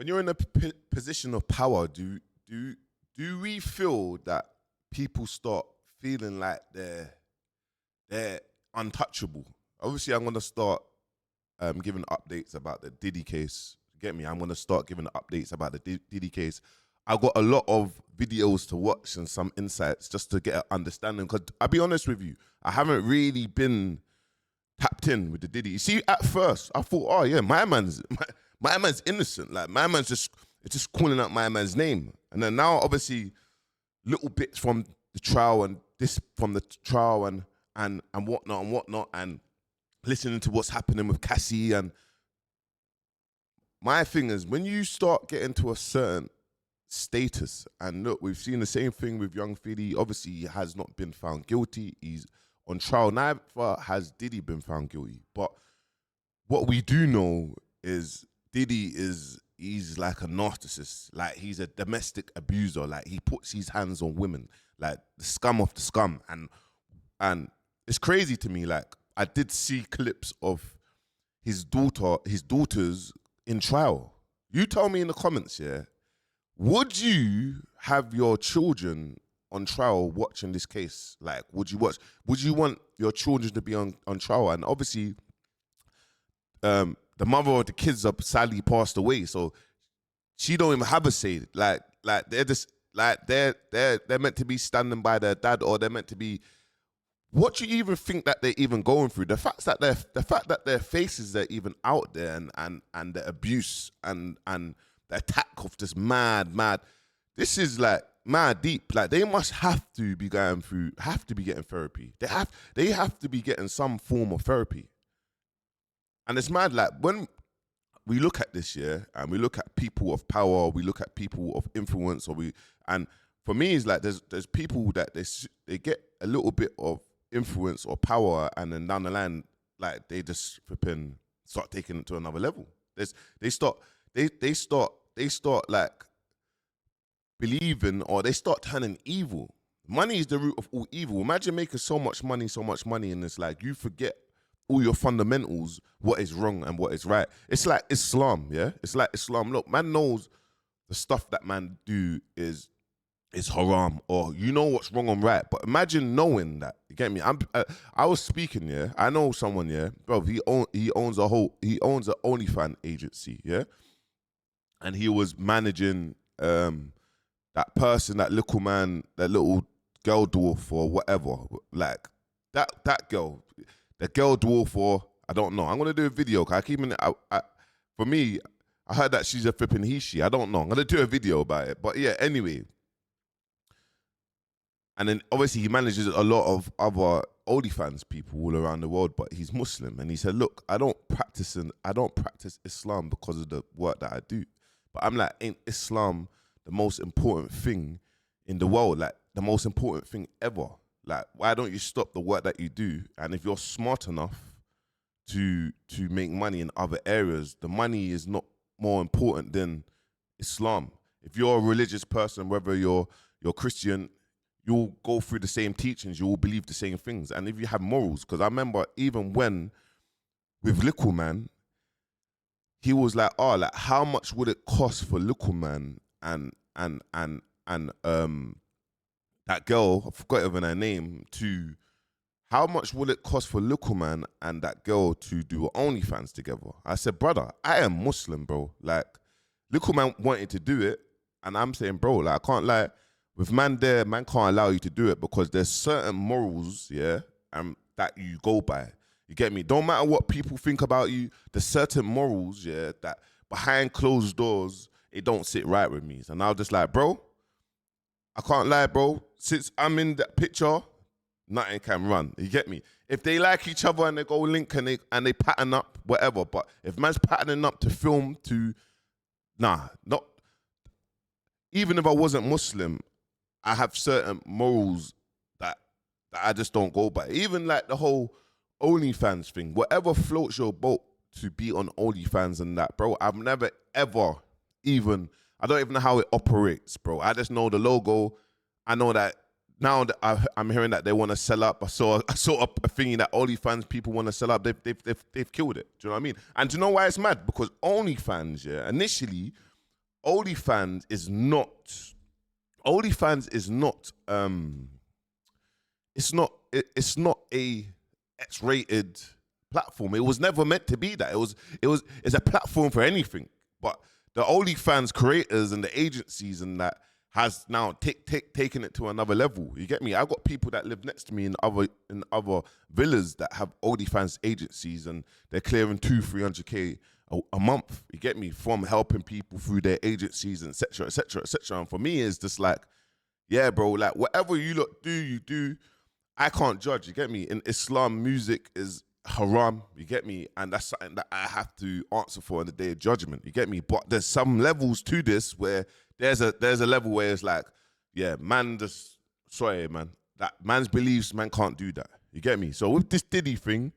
when you're in a position of power, do we feel that people start feeling like they're untouchable? Obviously, I'm gonna start giving updates about the Diddy case. Get me? I'm gonna start giving updates about the Diddy case. I got a lot of videos to watch and some insights just to get an understanding. Because I'll be honest with you, I haven't really been tapped in with the Diddy. You see, at first I thought, oh yeah, my man's innocent. Like my man's just calling out my man's name. And then now, obviously, little bits from the trial and this from the trial and whatnot and listening to what's happening with Cassie. And my thing is, when you start getting to a certain status, and look, we've seen the same thing with Young Philly. Obviously, he has not been found guilty. He's on trial. Neither has Diddy been found guilty. But what we do know is he's like a narcissist. Like he's a domestic abuser. Like he puts his hands on women. Like the scum of the scum. And it's crazy to me. Like I did see clips of his daughters in trial. You tell me in the comments, yeah, would you have your children on trial watching this case? Like, would you want your children to be on trial? And obviously, the mother of the kids have sadly passed away, so she don't even have a say. Like they're just like they're meant to be standing by their dad, or they're meant to be. What do you even think that they're even going through? The fact that their faces are even out there, and the abuse and the attack of this mad. This is like mad deep. Like they must have to be getting therapy. They have to be getting some form of therapy. And it's mad. Like when we look at this year and we look at people of power, we look at people of influence, and for me, it's like there's people that they get a little bit of influence or power, and then down the line, like they just flipping start taking it to another level. They start like believing, or they start turning evil. Money is the root of all evil. Imagine making so much money, and it's like you forget all your fundamentals, what is wrong and what is right. It's like Islam, yeah? It's like Islam. Look, man knows the stuff that man do is haram, or you know what's wrong and right. But imagine knowing that. You get me? I was speaking, yeah. I know someone, yeah, bro. He owns an OnlyFans agency, yeah, and he was managing that person, that little man, that little girl dwarf or whatever, like that girl, the girl dwarf, or I don't know. I'm gonna do a video. Cause I keep in. For me, I heard that she's a flipping he/she. I don't know. I'm gonna do a video about it. But yeah, anyway. And then obviously he manages a lot of other OnlyFans people all around the world, but he's Muslim. And he said, look, I don't practice Islam because of the work that I do. But I'm like, ain't Islam the most important thing in the world? Like the most important thing ever? Like, why don't you stop the work that you do? And if you're smart enough to make money in other areas, the money is not more important than Islam. If you're a religious person, whether you're Christian, you'll go through the same teachings, you will believe the same things. And if you have morals, because I remember even when with Little Man, he was like, oh, like how much would it cost for Little Man and that girl, I forgot even her name, how much will it cost for Little Man and that girl to do OnlyFans together? I said, brother, I am Muslim, bro. Like, Little Man wanted to do it, and I'm saying, bro, like I can't lie. With man there, man can't allow you to do it because there's certain morals, yeah, that you go by. You get me? Don't matter what people think about you, there's certain morals, yeah, that behind closed doors, it don't sit right with me. And I was just like, bro, I can't lie, bro. Since I'm in that picture, nothing can run. You get me? If they like each other and they go link and they pattern up, whatever. But if man's patterning up to film not. Even if I wasn't Muslim, I have certain morals that I just don't go by. Even like the whole OnlyFans thing, whatever floats your boat to be on OnlyFans and that, bro, I've never ever I don't even know how it operates, bro. I just know the logo. I know that now that I'm hearing that they want to sell up. I saw a thingy that OnlyFans people want to sell up. They've killed it. Do you know what I mean? And do you know why it's mad? Because OnlyFans, yeah, initially OnlyFans is not. OnlyFans is not. It's not a X-rated platform. It was never meant to be that. It's a platform for anything. But the OnlyFans creators and the agencies and that has now taken it to another level. You get me? I got people that live next to me in other villas that have OnlyFans agencies, and they're clearing 200-300K a month. You get me? From helping people through their agencies and etc. etc. etc. And for me, it's just like, yeah, bro. Like whatever you lot do, you do. I can't judge. You get me? In Islam, music is haram. You get me? And that's something that I have to answer for in the day of judgment. You get me? But there's some levels to this where there's a level where it's like, yeah, man, just sorry, man. That man's beliefs, man can't do that. You get me? So with this Diddy thing,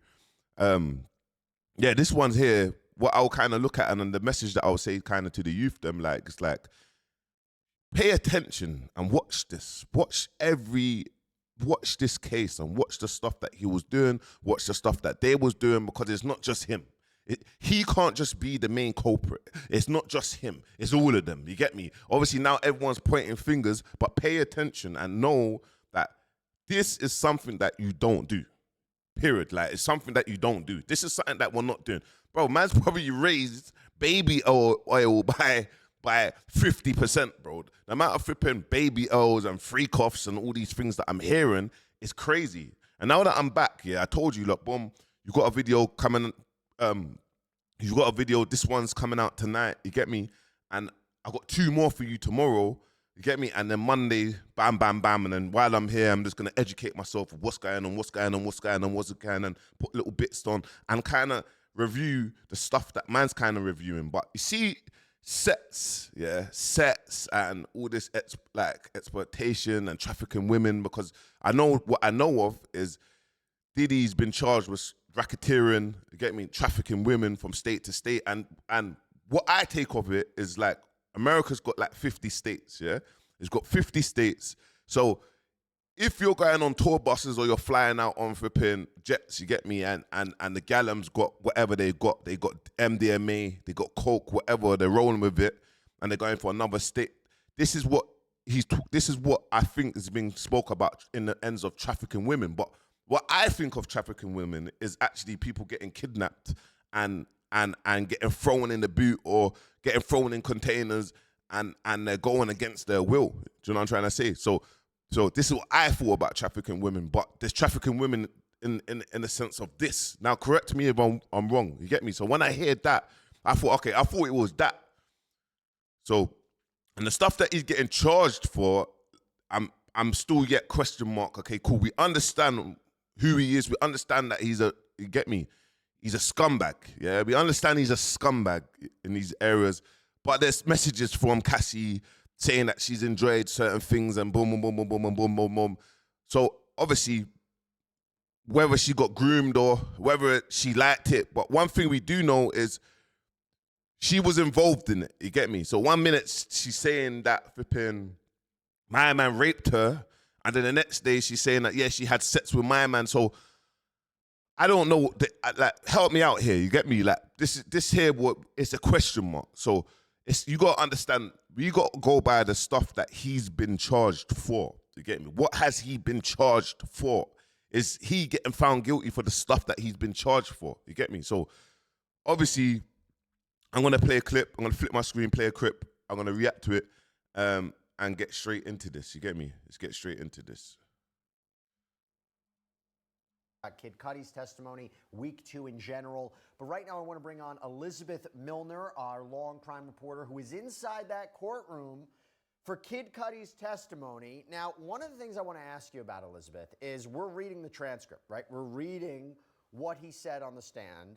yeah, this one's here. What I'll kind of look at, and then the message that I'll say kind of to the youth, them like, it's like, pay attention and watch this. Watch this case and watch the stuff that he was doing, watch the stuff that they was doing, because it's not just him. He can't just be the main culprit. It's not just him. It's all of them. You get me? Obviously now everyone's pointing fingers, but pay attention and know that this is something that you don't do. Period. Like, it's something that you don't do. This is something that we're not doing. Bro, man's probably raised baby oil by 50%, bro. The amount of flipping baby oils and free coughs and all these things that I'm hearing is crazy. And now that I'm back, yeah, I told you, look, boom, you got a video coming, this one's coming out tonight, you get me? And I got 2 more for you tomorrow, you get me? And then Monday, bam, bam, bam. And then while I'm here, I'm just going to educate myself of what's going on, put little bits on and kind of review the stuff that man's kind of reviewing. But you see, sets and all this exploitation and trafficking women, because I know what I know of is Diddy's been charged with racketeering, you get me, trafficking women from state to state. And what I take of it is like, America's got like 50 states, yeah? It's got 50 states. So if you're going on tour buses or you're flying out on flipping jets, you get me, and the gallums got whatever they got MDMA, they got coke, whatever, they're rolling with it, and they're going for another state. This is what I think is being spoke about in the ends of trafficking women. But what I think of trafficking women is actually people getting kidnapped and getting thrown in the boot or getting thrown in containers and they're going against their will. Do you know what I'm trying to say? So this is what I thought about trafficking women, but there's trafficking women in the sense of this. Now, correct me if I'm wrong. You get me? So when I heard that, I thought it was that. So, and the stuff that he's getting charged for, I'm still yet question mark. Okay, cool. We understand who he is. We understand that he's a scumbag. Yeah, we understand he's a scumbag in these areas. But there's messages from Cassie saying that she's enjoyed certain things and boom, boom, boom, boom, boom, boom, boom, boom, boom. So obviously, whether she got groomed or whether she liked it, but one thing we do know is she was involved in it. You get me? So 1 minute she's saying that flipping my man raped her, and then the next day she's saying that, yeah, she had sex with my man. So I don't know. Like, help me out here. You get me? Like, this here, it's a question mark. So you got to understand, we got to go by the stuff that he's been charged for. You get me? What has he been charged for? Is he getting found guilty for the stuff that he's been charged for? You get me? So obviously, I'm going to play a clip. I'm going to flip my screen, play a clip. I'm going to react to it and get straight into this. You get me? Let's get straight into this. Kid Cudi's testimony, week 2 in general. But right now I want to bring on Elizabeth Milner, our long crime reporter, who is inside that courtroom for Kid Cudi's testimony. Now, one of the things I want to ask you about, Elizabeth, is we're reading the transcript, right? We're reading what he said on the stand.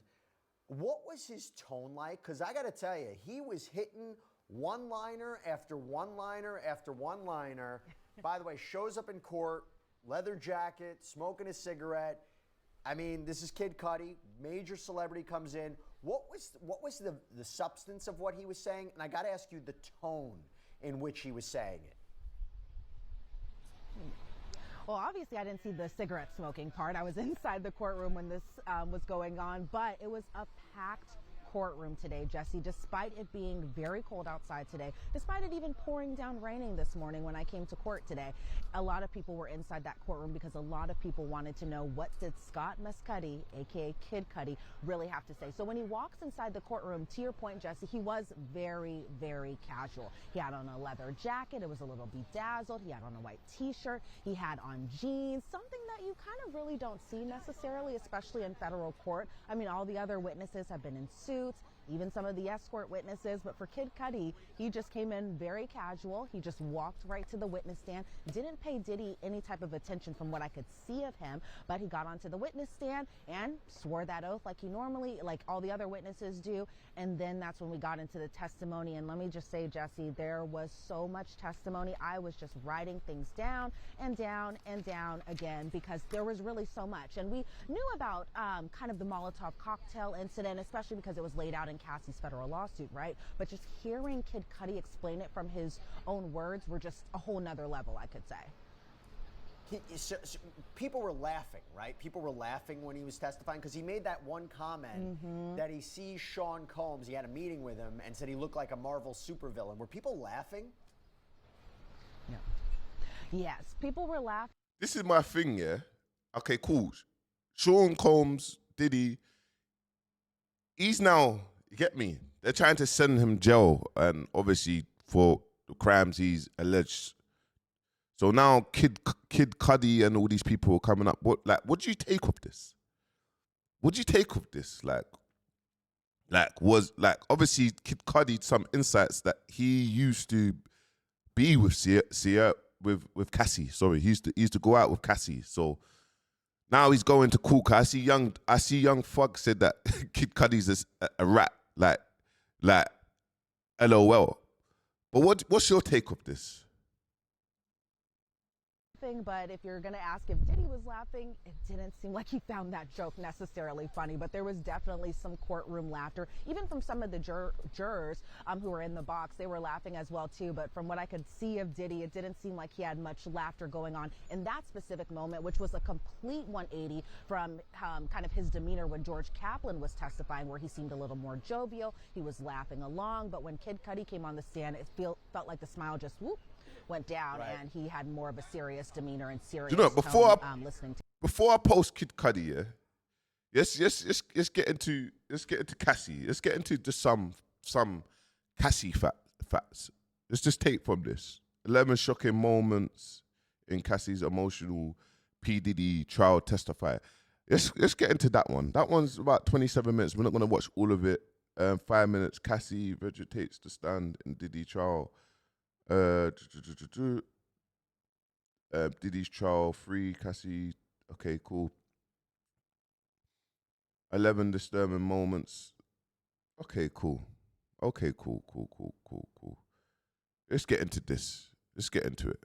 What was his tone like? Because I got to tell you, he was hitting one-liner after one-liner after one-liner. By the way, shows up in court, leather jacket, smoking a cigarette. I mean, this is Kid Cudi, major celebrity comes in. What was the substance of what he was saying? And I got to ask you the tone in which he was saying it. Well, obviously, I didn't see the cigarette smoking part. I was inside the courtroom when this was going on, but it was a packed courtroom today, Jesse, despite it being very cold outside today, despite it even pouring down raining this morning when I came to court today. A lot of people were inside that courtroom because a lot of people wanted to know, what did Scott Mescudi, aka Kid Cudi, really have to say. So when he walks inside the courtroom, to your point, Jesse, he was very, very casual. He had on a leather jacket. It was a little bedazzled. He had on a white t-shirt. He had on jeans, something that you kind of really don't see necessarily, especially in federal court. I mean, all the other witnesses have been in suits, even some of the escort witnesses. But for Kid Cudi, he just came in very casual. He just walked right to the witness stand, didn't pay Diddy any type of attention from what I could see of him, but he got onto the witness stand and swore that oath like he normally, like all the other witnesses do. And then that's when we got into the testimony. And let me just say, Jesse, there was so much testimony. I was just writing things down and down and down again because there was really so much. And we knew about kind of the Molotov cocktail incident, especially because it was laid out in Cassie's federal lawsuit, right? But just hearing Kid Cudi explain it from his own words were just a whole nother level, I could say. So people were laughing, right? People were laughing when he was testifying because he made that one comment that he sees Sean Combs. He had a meeting with him and said he looked like a Marvel supervillain. Were people laughing? No. Yes, people were laughing. This is my thing, yeah? Okay, cool. Sean Combs, Diddy, he's now, you get me? They're trying to send him jail, and obviously for the crimes he's alleged. So now Kid Cudi and all these people are coming up. What do you take of this? What do you take of this? Obviously Kid Cudi, some insights that he used to be with with Cassie. Sorry, he used to go out with Cassie. So now he's going to court. I see young Thug said that Kid Cudi's a rat. Like LOL. But what's your take of this? But if you're going to ask if Diddy was laughing, it didn't seem like he found that joke necessarily funny, but there was definitely some courtroom laughter, even from some of the jurors who were in the box. They were laughing as well too, but from what I could see of Diddy, it didn't seem like he had much laughter going on in that specific moment, which was a complete 180 from kind of his demeanor when George Kaplan was testifying, where he seemed a little more jovial. He was laughing along, but when Kid Cudi came on the stand, it felt like the smile just went down, right, and he had more of a serious demeanor and serious tone, listening to. Before I post Kid Cudi, yeah, let's get into Cassie. Let's get into just some Cassie facts. Let's just take from this 11 shocking moments in Cassie's emotional P Diddy trial testify. Let's get into that one. That one's about 27 minutes. We're not going to watch all of it. 5 minutes. Cassie vegetates the stand in Diddy trial. Diddy's trial, 3, Cassie, okay, cool. 11 disturbing moments. Okay, cool. Okay, cool. Let's get into this. Let's get into it.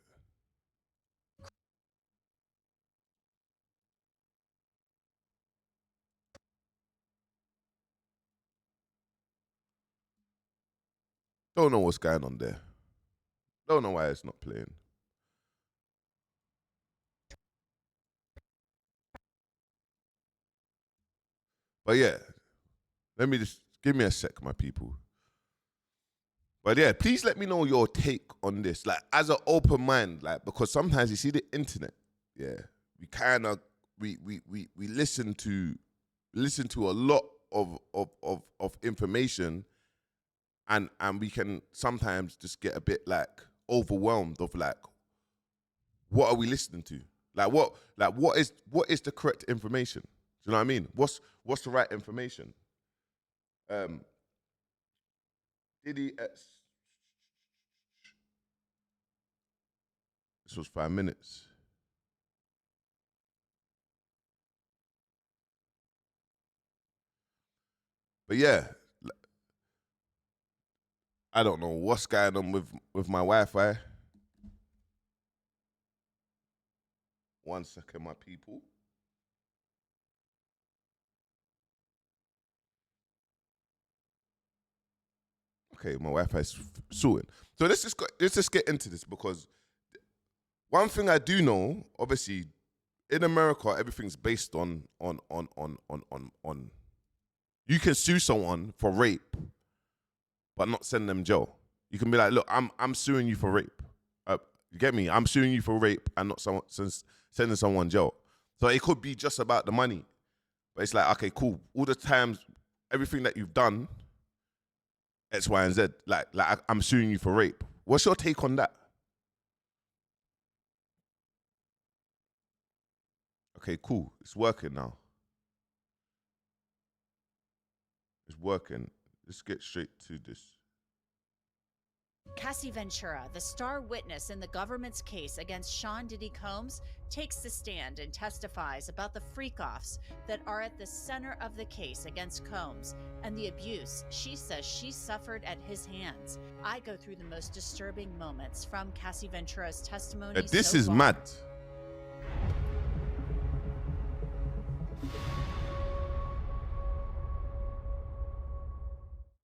Don't know what's going on there. Don't know why it's not playing. But yeah, give me a sec, my people. But yeah, please let me know your take on this. Like, as an open mind, like, because sometimes you see the internet, yeah, we kind of we listen to a lot of information, and we can sometimes just get a bit like overwhelmed of like, what are we listening to? What is the correct information? Do you know what I mean? What's the right information? Diddy this was 5 minutes. But yeah, I don't know what's going on with my Wi-Fi. 1 second, my people. Okay, my Wi-Fi is sorted. So let's just get into this, because one thing I do know, obviously, in America, everything's based on You can sue someone for rape, but not send them jail. You can be like, look, I'm suing you for rape. You get me? I'm suing you for rape and not sending someone jail. So it could be just about the money. But it's like, okay, cool. All the times, everything that you've done, X, Y, and Z, like I'm suing you for rape. What's your take on that? Okay, cool. It's working now. It's working. Let's get straight to this. Cassie Ventura, the star witness in the government's case against Sean Diddy Combs, takes the stand and testifies about the freak-offs that are at the center of the case against Combs and the abuse she says she suffered at his hands. I go through the most disturbing moments from Cassie Ventura's testimony. This so is far. mad.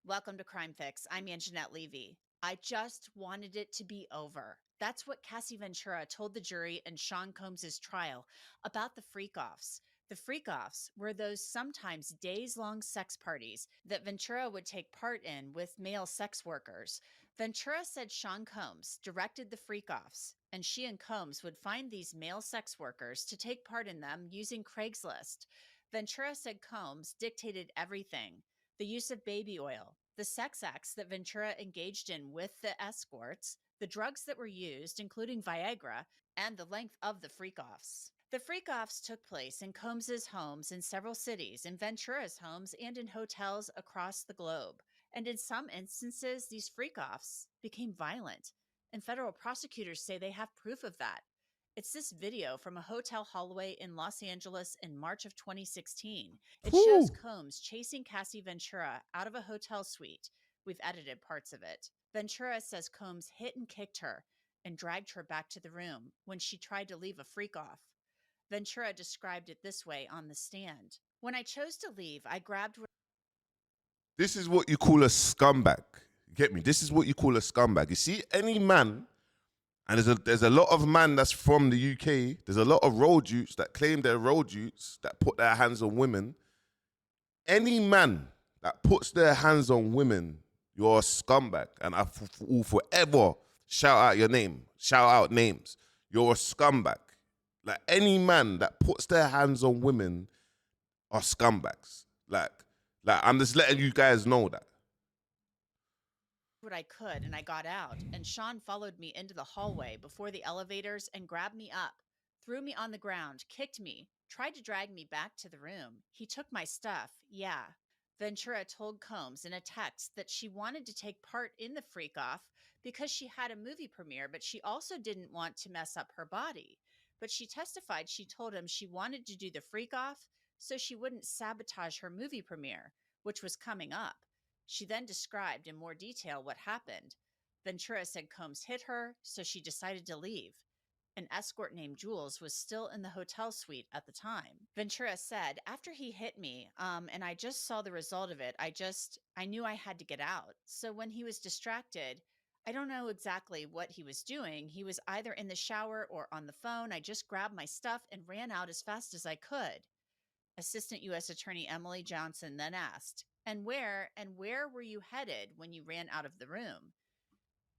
Welcome to Crime Fix. I'm Anjanette Levy. I just wanted it to be over. That's what Cassie Ventura told the jury in Sean Combs' trial about the freak-offs. The freak-offs were those sometimes days-long sex parties that Ventura would take part in with male sex workers. Ventura said Sean Combs directed the freak-offs, and she and Combs would find these male sex workers to take part in them using Craigslist. Ventura said Combs dictated everything: the use of baby oil, the sex acts that Ventura engaged in with the escorts, the drugs that were used, including Viagra, and the length of the freak-offs. The freak-offs took place in Combs's homes in several cities, in Ventura's homes, and in hotels across the globe. And in some instances, these freak-offs became violent, and federal prosecutors say they have proof of that. It's this video from a hotel hallway in Los Angeles in March of 2016. It shows Combs chasing Cassie Ventura out of a hotel suite. We've edited parts of it. Ventura says Combs hit and kicked her and dragged her back to the room when she tried to leave a freak-off. Ventura described it this way on the stand. When I chose to leave, I grabbed... This is what you call a scumbag. You get me? This is what you call a scumbag. You see, any man... And there's a lot of man that's from the UK. There's a lot of road youths that claim they're road youths that put their hands on women. Any man that puts their hands on women, you're a scumbag. And I will forever shout out your name, shout out names. You're a scumbag. Like, any man that puts their hands on women are scumbags. Like I'm just letting you guys know that. What I could, and I got out, and Sean followed me into the hallway before the elevators and grabbed me up, threw me on the ground, kicked me, tried to drag me back to the room. He took my stuff, yeah. Ventura told Combs in a text that she wanted to take part in the freak-off because she had a movie premiere, but she also didn't want to mess up her body. But she testified she told him she wanted to do the freak-off so she wouldn't sabotage her movie premiere, which was coming up. She then described in more detail what happened. Ventura said Combs hit her, so she decided to leave. An escort named Jules was still in the hotel suite at the time. Ventura said, after he hit me, and I just saw the result of it, I knew I had to get out. So when he was distracted, I don't know exactly what he was doing. He was either in the shower or on the phone. I just grabbed my stuff and ran out as fast as I could. Assistant U.S. Attorney Emily Johnson then asked, and where were you headed when you ran out of the room?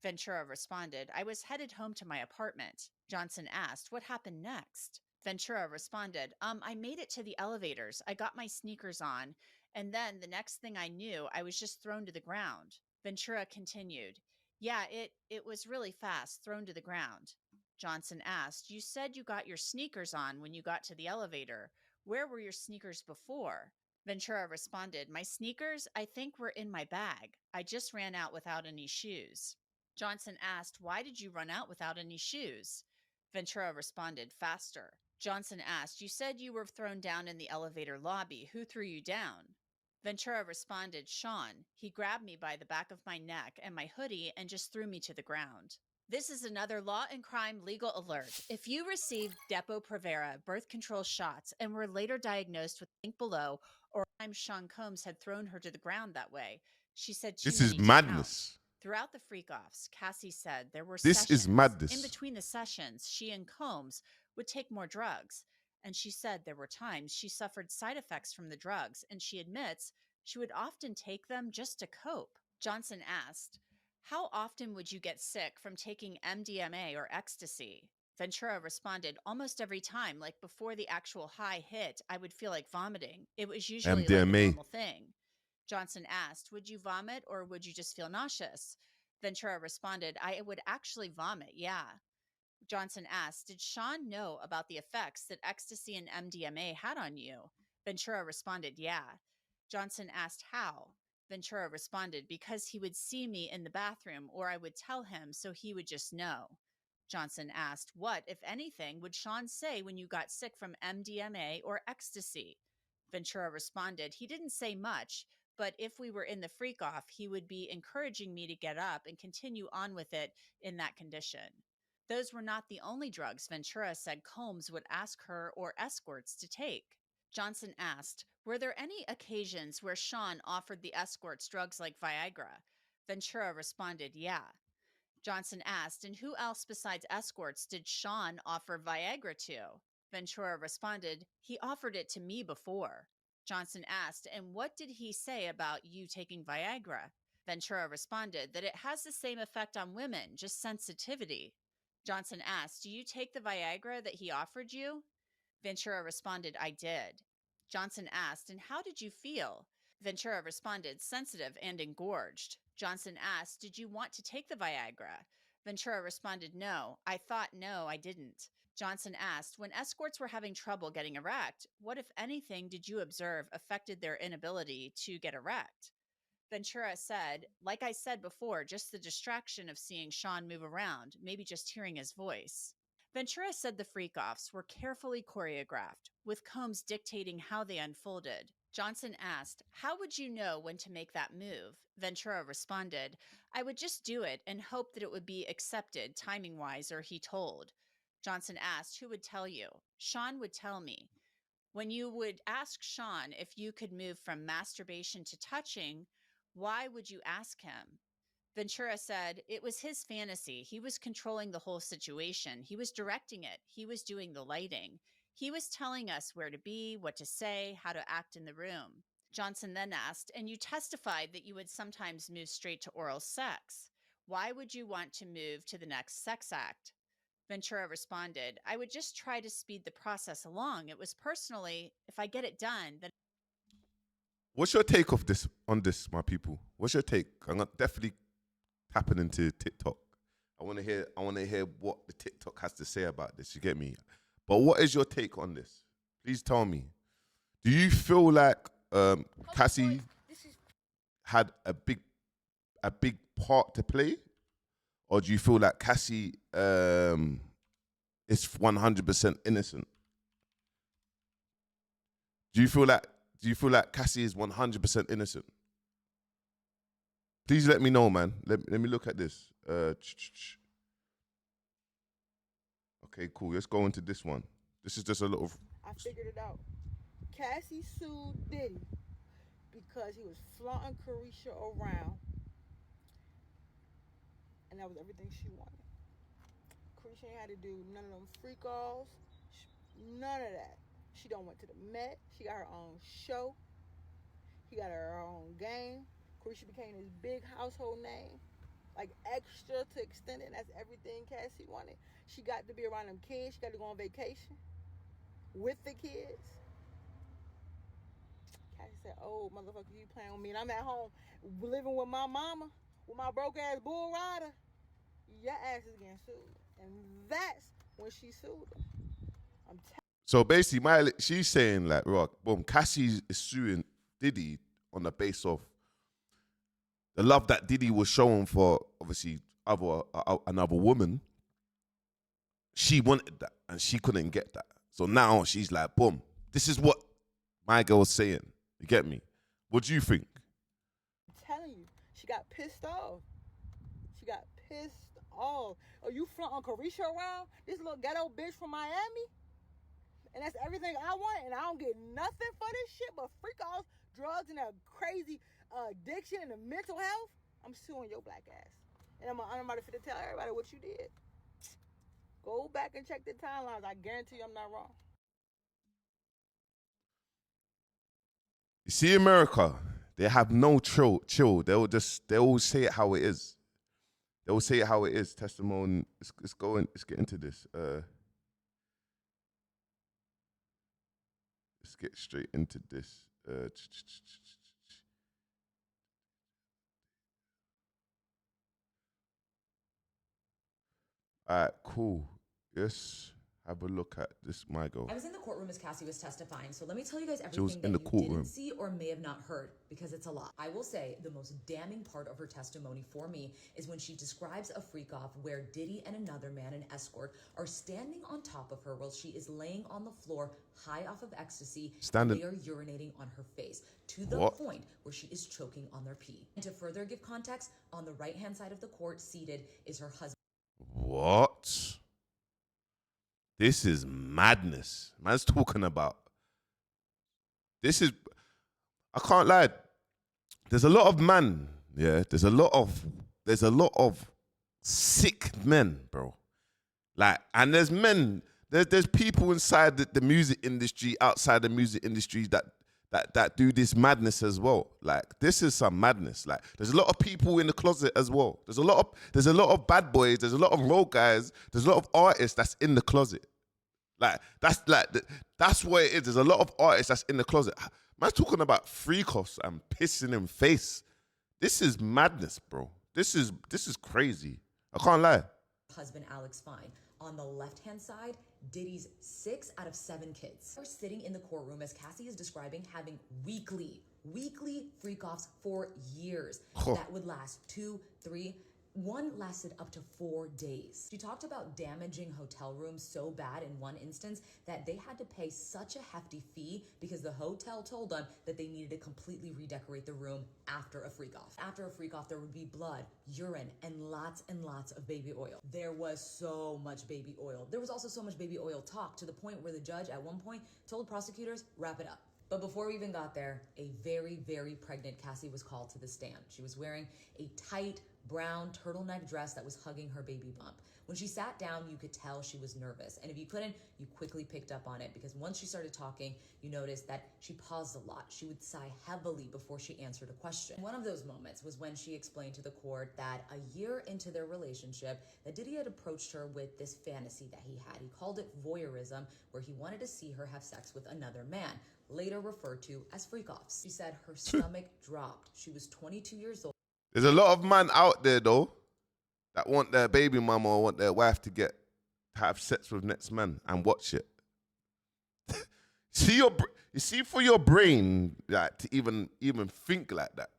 Ventura responded, I was headed home to my apartment. Johnson asked, what happened next? Ventura responded, I made it to the elevators. I got my sneakers on, and then the next thing I knew, I was just thrown to the ground. Ventura continued, yeah, it was really fast, thrown to the ground. Johnson asked, you said you got your sneakers on when you got to the elevator. Where were your sneakers before? Ventura responded, my sneakers, I think, were in my bag. I just ran out without any shoes. Johnson asked, why did you run out without any shoes? Ventura responded, faster. Johnson asked, you said you were thrown down in the elevator lobby. Who threw you down? Ventura responded, Sean. He grabbed me by the back of my neck and my hoodie and just threw me to the ground. This is another law and crime legal alert. If you received Depo-Provera birth control shots and were later diagnosed with link below, or time Sean Combs had thrown her to the ground that way, she said too This many is to madness. count. Throughout the freak-offs, Cassie said there were This sessions. is madness. In between the sessions, she and Combs would take more drugs. And she said there were times she suffered side effects from the drugs, and she admits She would often take them just to cope. Johnson asked, "How often would you get sick from taking MDMA or ecstasy?" Ventura responded, "Almost every time, like before the actual high hit, I would feel like vomiting. It was usually like a MDMA. normal thing." Johnson asked, "Would you vomit or would you just feel nauseous?" Ventura responded, "I would actually vomit, yeah." Johnson asked, "Did Sean know about the effects that ecstasy and MDMA had on you?" Ventura responded, "Yeah." Johnson asked, "How?" Ventura responded, "Because he would see me in the bathroom or I would tell him so he would just know." Johnson asked, "What, if anything, would Sean say when you got sick from MDMA or ecstasy?" Ventura responded, "He didn't say much, but if we were in the freak off, he would be encouraging me to get up and continue on with it in that condition." Those were not the only drugs Ventura said Combs would ask her or escorts to take. Johnson asked, "Were there any occasions where Sean offered the escorts drugs like Viagra?" Ventura responded, "Yeah." Johnson asked, "And who else besides escorts did Sean offer Viagra to?" Ventura responded, "He offered it to me before." Johnson asked, "And what did he say about you taking Viagra?" Ventura responded that it has the same effect on women, just sensitivity. Johnson asked, "Do you take the Viagra that he offered you?" Ventura responded, "I did." Johnson asked, "And how did you feel?" Ventura responded, "Sensitive and engorged." Johnson asked, "Did you want to take the Viagra?" Ventura responded, "No, I thought no, I didn't." Johnson asked, "When escorts were having trouble getting erect, what, if anything, did you observe affected their inability to get erect?" Ventura said, "Like I said before, just the distraction of seeing Sean move around, maybe just hearing his voice." Ventura said the freak-offs were carefully choreographed, with Combs dictating how they unfolded. Johnson asked, "How would you know when to make that move?" Ventura responded, "I would just do it and hope that it would be accepted timing-wise, or he told." Johnson asked, "Who would tell you?" "Sean would tell me." When you would ask Sean if you could move from masturbation to touching, why would you ask him? Ventura said, "It was his fantasy. He was controlling the whole situation. He was directing it. He was doing the lighting. He was telling us where to be, what to say, how to act in the room." Johnson then asked, "And you testified that you would sometimes move straight to oral sex. Why would you want to move to the next sex act?" Ventura responded, "I would just try to speed the process along. It was personally, if I get it done, then..." What's your take of this on this, my people? What's your take? Definitely tapping into TikTok. I want to hear. I want to hear what the TikTok has to say about this. You get me? But what is your take on this? Please tell me. Do you feel like Cassie had a big part to play, or do you feel like Cassie is 100% innocent? Do you feel like Cassie is 100% innocent? Please let me know, man. Let me look at this. Okay, cool. Let's go into this one. This is just a little. I figured it out. Cassie sued Diddy because he was flaunting Carisha around, and that was everything she wanted. Carisha ain't had to do none of them freak offs, none of that. She done went to the Met. She got her own show. He got her own game. Carisha became his big household name, like extra to extend it. That's everything Cassie wanted. She got to be around them kids. She got to go on vacation with the kids. Cassie said, "Oh, motherfucker, you playing with me?" And I'm at home living with my mama, with my broke ass bull rider. Your ass is getting sued. And that's when she sued him. So basically, she's saying like, rock, boom, Cassie is suing Diddy on the base of the love that Diddy was showing for obviously another woman. She wanted that and she couldn't get that. So now she's like, boom, this is what my girl's saying. You get me? What do you think? I'm telling you, she got pissed off. She got pissed off. Oh, you flaunting Carisha around? This little ghetto bitch from Miami? And that's everything I want, and I don't get nothing for this shit but freak offs, drugs, and a crazy addiction and a mental health. I'm suing your black ass. And I'm about to tell everybody what you did. Go back and check the timelines. I guarantee you I'm not wrong. You see, America, They have no chill. They'll say it how it is. They'll say it how it is. Testimony. Let's get into this. Let's get straight into this. All right, cool. Yes. Have a look at this, my girl. I was in the courtroom as Cassie was testifying, so let me tell you guys She was everything in that the you courtroom. didn't see or may have not heard, because it's a lot. I will say the most damning part of her testimony for me is when she describes a freak-off where Diddy and another man, an escort, are standing on top of her while she is laying on the floor, high off of ecstasy, and they are urinating on her face, to the point where she is choking on their pee. And to further give context, on the right-hand side of the court, seated, is her husband. What? This is madness. Man's talking about. This is. I can't lie. There's a lot of man. Yeah. There's a lot of sick men, bro. Like, and there's men. There's people inside the music industry, outside the music industry that do this madness as well. Like, this is some madness. Like, there's a lot of people in the closet as well. There's a lot of bad boys. There's a lot of road guys. There's a lot of artists that's in the closet. That's what it is. There's a lot of artists that's in the closet. Man's talking about freak-offs and pissing in face. This is madness, bro. This is crazy. I can't lie. Husband Alex Fine. On the left-hand side, Diddy's 6 out of 7 kids are sitting in the courtroom as Cassie is describing having weekly freak-offs for years. That would last 2, 3. One lasted up to 4 days. She talked about damaging hotel rooms so bad in one instance that they had to pay such a hefty fee because the hotel told them that they needed to completely redecorate the room after a freak-off. After a freak-off, there would be blood, urine, and lots of baby oil. There was so much baby oil. There was also so much baby oil talk to the point where the judge at one point told prosecutors, wrap it up. But before we even got there, a very pregnant Cassie was called to the stand. She was wearing a tight brown turtleneck dress that was hugging her baby bump. When she sat down, you could tell she was nervous. And if you couldn't, you quickly picked up on it because once she started talking, you noticed that she paused a lot. She would sigh heavily before she answered a question. One of those moments was when she explained to the court that a year into their relationship, that Diddy had approached her with this fantasy that he had. He called it voyeurism, where he wanted to see her have sex with another man, later referred to as freak-offs. She said her stomach dropped. She was 22 years old. There's a lot of men out there though that want their baby mama or want their wife to have sex with next man and watch it. You see, for your brain, like, to even think like that,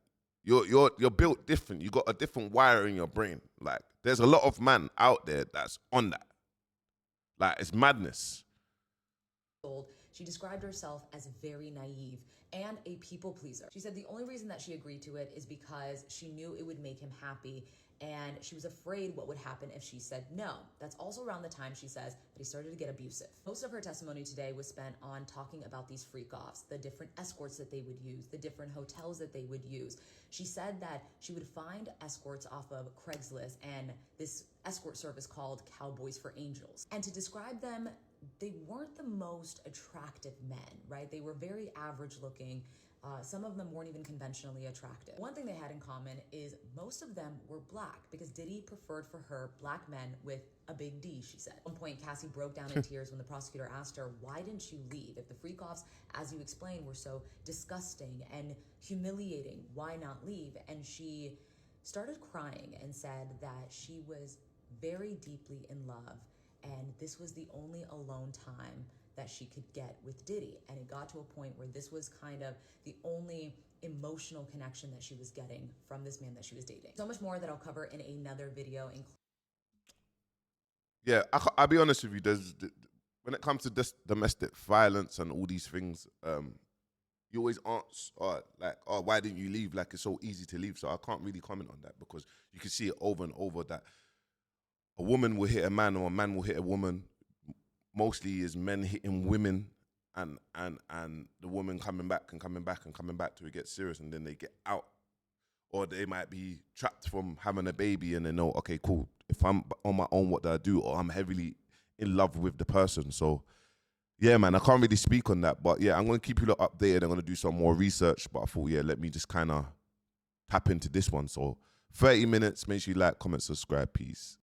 you're built different. You got a different wire in your brain. Like, there's a lot of man out there that's on that. Like, it's madness. She described herself as very naive and a people pleaser. She said the only reason that she agreed to it is because she knew it would make him happy and she was afraid what would happen if she said no. That's also around the time, she says, that he started to get abusive. Most of her testimony today was spent on talking about these freak-offs, the different escorts that they would use, the different hotels that they would use. She said that she would find escorts off of Craigslist and this escort service called Cowboys for Angels. And to describe them, they weren't the most attractive men, right? They were very average looking. Some of them weren't even conventionally attractive. One thing they had in common is most of them were black because Diddy preferred for her black men with a big D, she said. At one point, Cassie broke down in tears when the prosecutor asked her, why didn't you leave? If the freak-offs, as you explained, were so disgusting and humiliating, why not leave? And she started crying and said that she was very deeply in love and this was the only alone time that she could get with Diddy. And it got to a point where this was kind of the only emotional connection that she was getting from this man that she was dating. So much more that I'll cover in another video. Yeah, I'll be honest with you. When it comes to this domestic violence and all these things, you always answer, why didn't you leave? Like, it's so easy to leave. So I can't really comment on that because you can see it over and over that a woman will hit a man or a man will hit a woman. Mostly is men hitting women and the woman coming back till it gets serious and then they get out. Or they might be trapped from having a baby and they know, okay, cool. If I'm on my own, what do I do? Or I'm heavily in love with the person. So, Yeah, man, I can't really speak on that. But yeah, I'm going to keep you lot updated. I'm going to do some more research. But I thought, yeah, let me just kind of tap into this one. So 30 minutes. Make sure you like, comment, subscribe. Peace.